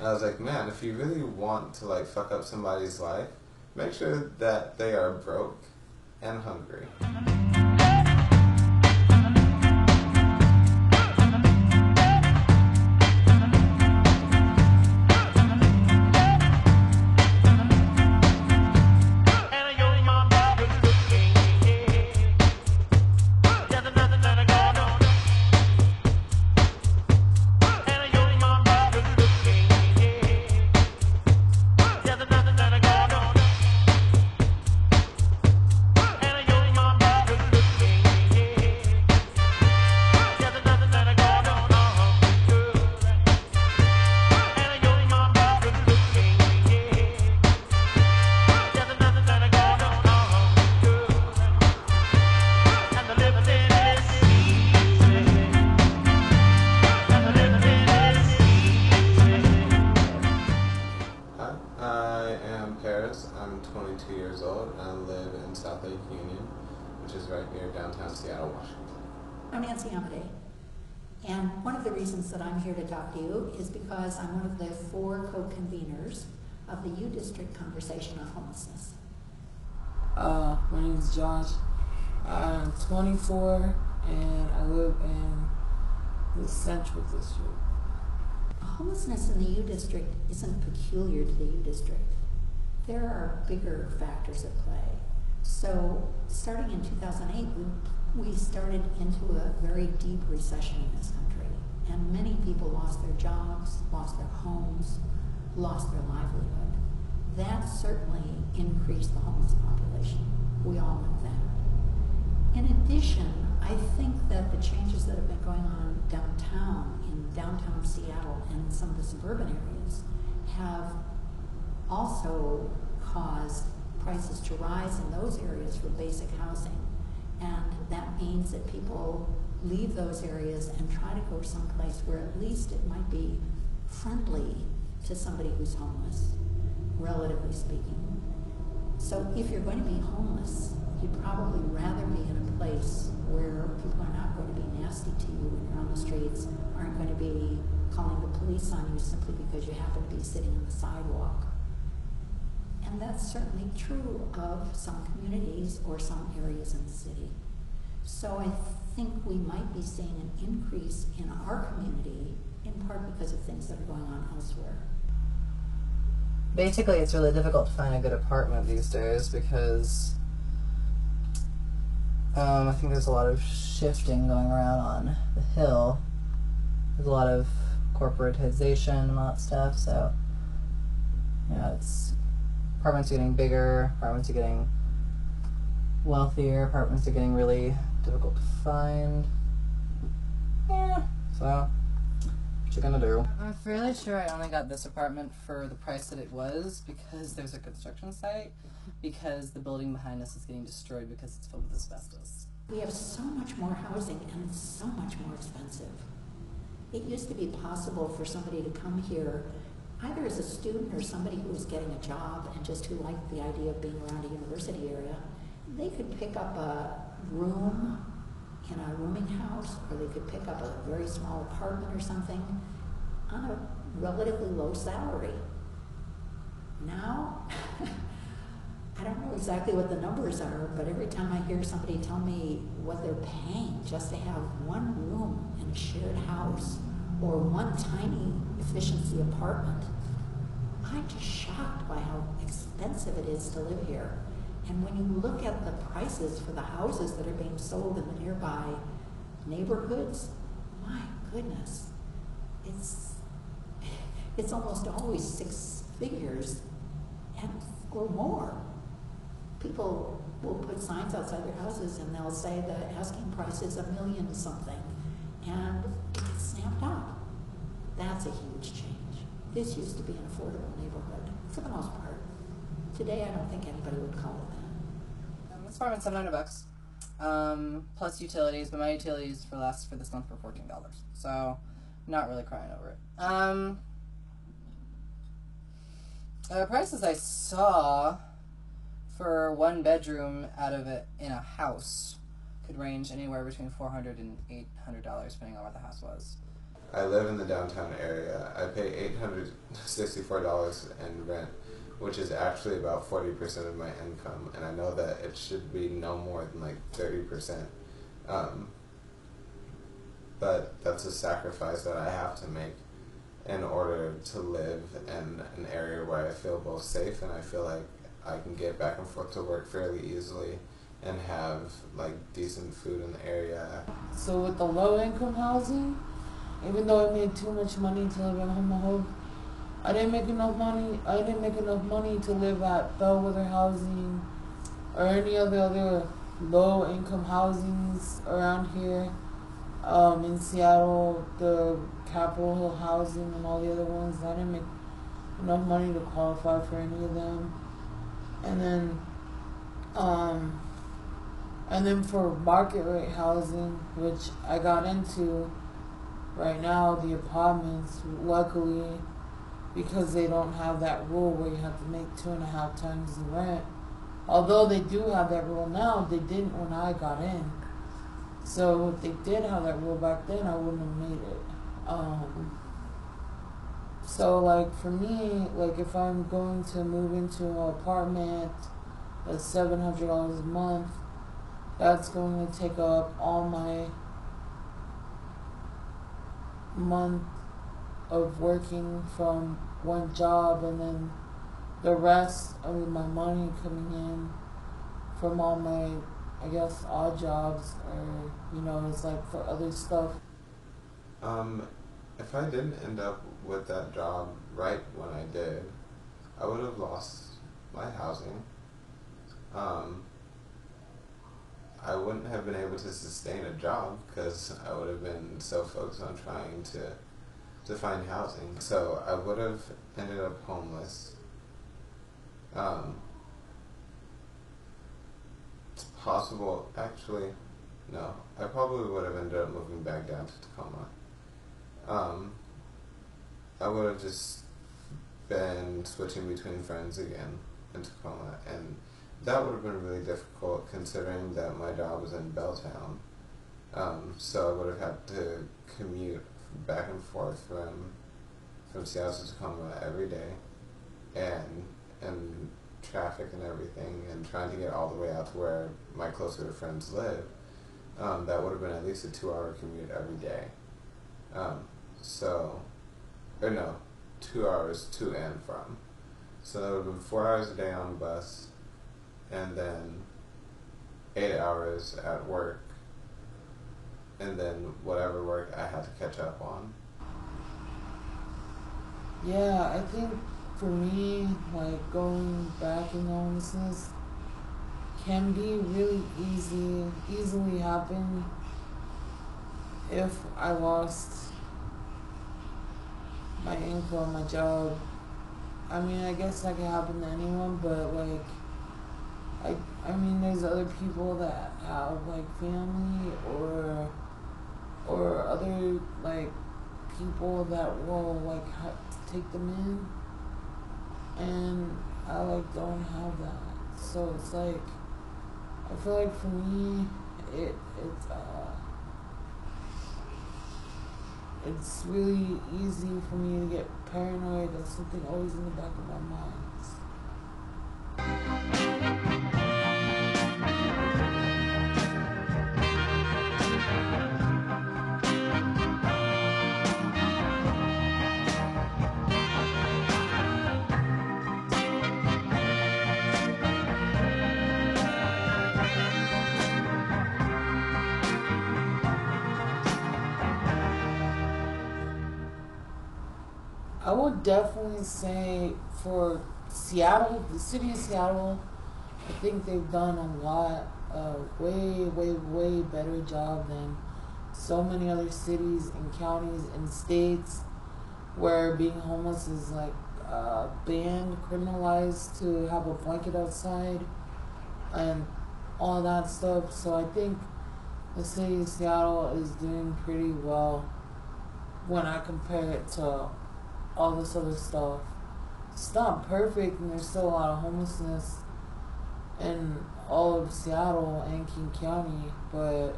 And I was like, man, if you really want to like fuck up somebody's life, make sure that they are broke and hungry. I'm 22 years old and I live in South Lake Union, which is right near downtown Seattle, Washington. I'm Nancy Amadei, and one of the reasons that I'm here to talk to you is because I'm one of the 4 co-conveners of the U District Conversation on Homelessness. My name is Josh. I'm 24 and I live in the Central District. Homelessness in the U District isn't peculiar to the U District. There are bigger factors at play. So starting in 2008, we started into a very deep recession in this country. And many people lost their jobs, lost their homes, lost their livelihood. That certainly increased the homeless population. We all know that. In addition, I think that the changes that have been going on downtown, in downtown Seattle and in some of the suburban areas, have also caused prices to rise in those areas for basic housing. And that means that people leave those areas and try to go someplace where at least it might be friendly to somebody who's homeless, relatively speaking. So if you're going to be homeless, you'd probably rather be in a place where people are not going to be nasty to you when you're on the streets, aren't going to be calling the police on you simply because you happen to be sitting on the sidewalk. And that's certainly true of some communities or some areas in the city. So I think we might be seeing an increase in our community, in part because of things that are going on elsewhere. Basically, it's really difficult to find a good apartment these days because I think there's a lot of shifting going around on the Hill. There's a lot of corporatization and all that stuff, so it's apartments are getting bigger, apartments are getting wealthier, apartments are getting really difficult to find. So what you gonna do? I'm fairly sure I only got this apartment for the price that it was because there's a construction site, because the building behind us is getting destroyed because it's filled with asbestos. We have so much more housing and it's so much more expensive. It used to be possible for somebody to come here either as a student or somebody who was getting a job and just who liked the idea of being around a university area. They could pick up a room in a rooming house, or they could pick up a very small apartment or something on a relatively low salary. Now, I don't know exactly what the numbers are, but every time I hear somebody tell me what they're paying just to have one room in a shared house or one tiny efficiency apartment, I'm just shocked by how expensive it is to live here. And when you look at the prices for the houses that are being sold in the nearby neighborhoods, my goodness, it's almost always 6 figures or more. People will put signs outside their houses and they'll say the asking price is $1 million something, and it gets snapped up. That's a huge change. This used to be an affordable neighborhood, for the most part. Today, I don't think anybody would call it that. This apartment's $700, plus utilities, but my utilities for this month were $14. So, not really crying over it. The prices I saw for 1 bedroom out of it in a house could range anywhere between $400 and $800, depending on what the house was. I live in the downtown area. I pay $864 in rent, which is actually about 40% of my income, and I know that it should be no more than like 30%. But that's a sacrifice that I have to make in order to live in an area where I feel both safe and I feel like I can get back and forth to work fairly easily and have like decent food in the area. So with the low income housing, even though I made too much money to live in home, I didn't make enough money. I didn't make enough money to live at Bellwether Housing or any other low income housings around here. In Seattle, the Capitol Hill Housing and all the other ones, I didn't make enough money to qualify for any of them. And then for market rate housing, which I got into right now, the apartments, luckily, because they don't have that rule where you have to make 2.5 times the rent. Although they do have that rule now, they didn't when I got in. So if they did have that rule back then, I wouldn't have made it. So like for me, like if I'm going to move into an apartment that's $700 a month, that's going to take up all my month of working from one job, and then the rest of my money coming in from all my, I guess, odd jobs, or it's like for other stuff. If I didn't end up with that job right when I did, I would have lost my housing. I wouldn't have been able to sustain a job because I would have been so focused on trying to find housing. So I would have ended up homeless. It's possible, actually, no. I probably would have ended up moving back down to Tacoma. I would have just been switching between friends again in Tacoma, and that would have been really difficult considering that my job was in Belltown. So I would have had to commute back and forth from Seattle to Tacoma every day, and traffic and everything, and trying to get all the way out to where my closer friends live. That would have been at least a 2-hour commute every day. 2 hours to and from. So that would have been 4 hours a day on the bus, and then 8 hours at work, and then whatever work I had to catch up on. Yeah, I think for me, like going back in homelessness can be really easily happen if I lost my income, my job. I mean, I guess that can happen to anyone, but like, I mean, there's other people that have like family or other like people that will like take them in, and I like don't have that. So it's like, I feel like for me, it's really easy for me to get paranoid. That's something always in the back of my mind. I would definitely say for Seattle, the city of Seattle, I think they've done a lot, way better job than so many other cities and counties and states where being homeless is like banned, criminalized, to have a blanket outside and all that stuff. So I think the city of Seattle is doing pretty well when I compare it to all this other stuff. It's not perfect, and there's still a lot of homelessness in all of Seattle and King County, but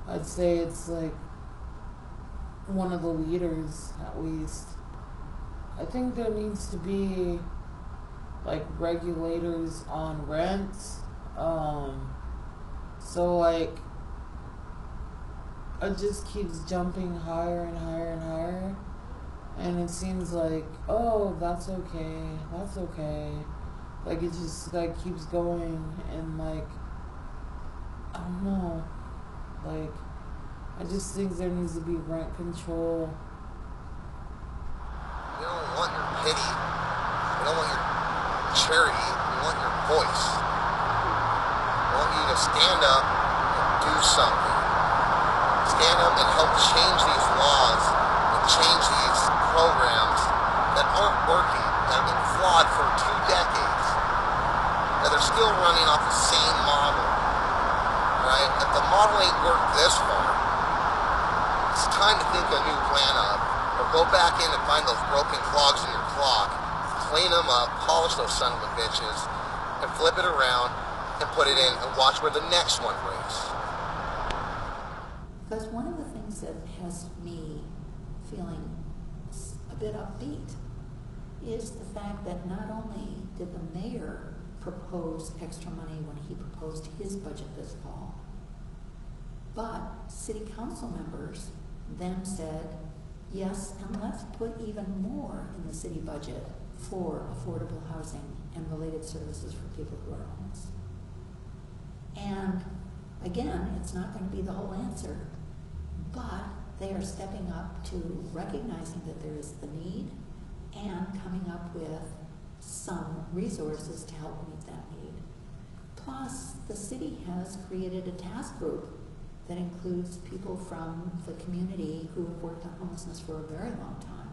I'd say it's like one of the leaders, at least. I think there needs to be like regulators on rents. So like it just keeps jumping higher and higher and higher, and it seems like, oh, that's okay. Like it just like keeps going, and like I don't know, like I just think there needs to be rent control. We don't want your pity. We don't want your charity. We want your voice. We want you to stand up and do something. Stand up and help change these laws and change these programs that aren't working, that have been flawed for 2 decades, that are still running off the same model. Right? If the model ain't worked this far, it's time to think a new plan up. Or go back in and find those broken clogs in your clock, clean them up, polish those son of a bitches, and flip it around and put it in and watch where the next one breaks. Because one of the things that has me feeling a bit upbeat is the fact that not only did the mayor propose extra money when he proposed his budget this fall, but city council members then said, yes, and let's put even more in the city budget for affordable housing and related services for people who are homeless. And again, it's not going to be the whole answer, but they are stepping up to recognizing that there is the need and coming up with some resources to help meet that need. Plus, the city has created a task group that includes people from the community who have worked on homelessness for a very long time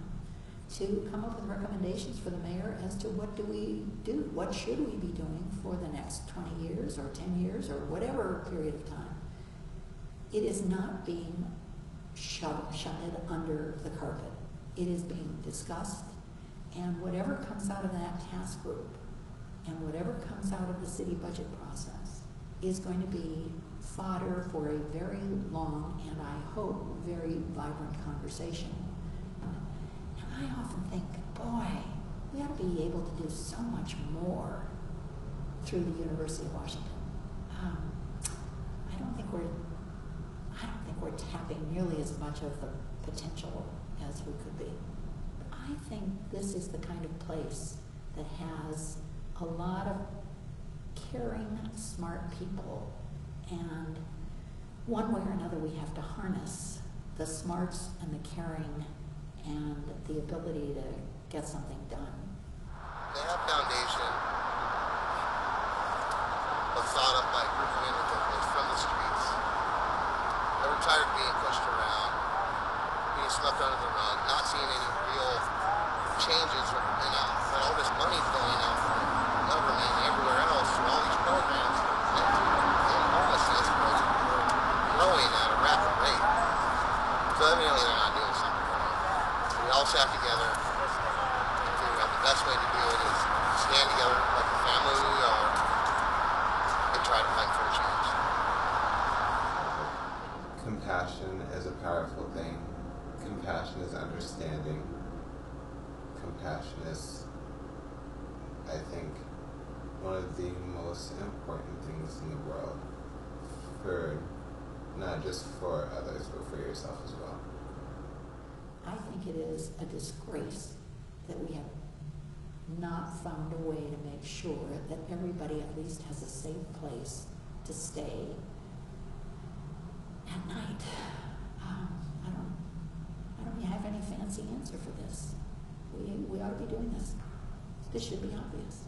to come up with recommendations for the mayor as to what do we do, what should we be doing for the next 20 years or 10 years or whatever period of time. It is not being shunted under the carpet. It is being discussed, and whatever comes out of that task group and whatever comes out of the city budget process is going to be fodder for a very long and I hope very vibrant conversation. And I often think, boy, we ought to be able to do so much more through the University of Washington. I don't think we're tapping nearly as much of the potential as we could be. I think this is the kind of place that has a lot of caring, smart people. And one way or another, we have to harness the smarts and the caring and the ability to get something done. They have foundation, was thought up by a group of individuals from the streets that were tired of being pushed around, being swept under the rug, not seeing any real changes, or, but all this money's going out from the government and everywhere else for all these programs. Homelessness was growing at a rapid rate. So evidently they're not doing something right. So we all sat together and figured out the best way to do it is stand together like the family we are and try to fight for a change. Compassion is a powerful thing. Compassion is understanding. Compassion is, I think, one of the most important things in the world, for not just for others, but for yourself as well. I think it is a disgrace that we have not found a way to make sure that everybody at least has a safe place to stay at night. I don't have any fancy answer for this. We ought to be doing this. This should be obvious.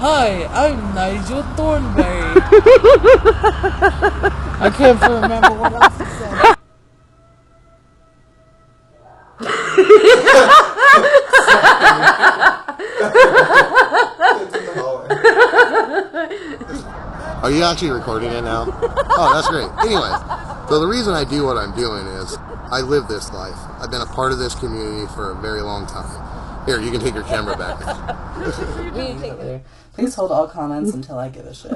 Hi, I'm Nigel Thornberry. I can't remember what else he said. Are you actually recording it now? Oh, that's great. Anyways, so the reason I do what I'm doing is I live this life. I've been a part of this community for a very long time. Here, you can take your camera back now. Please hold all comments until I give a shit.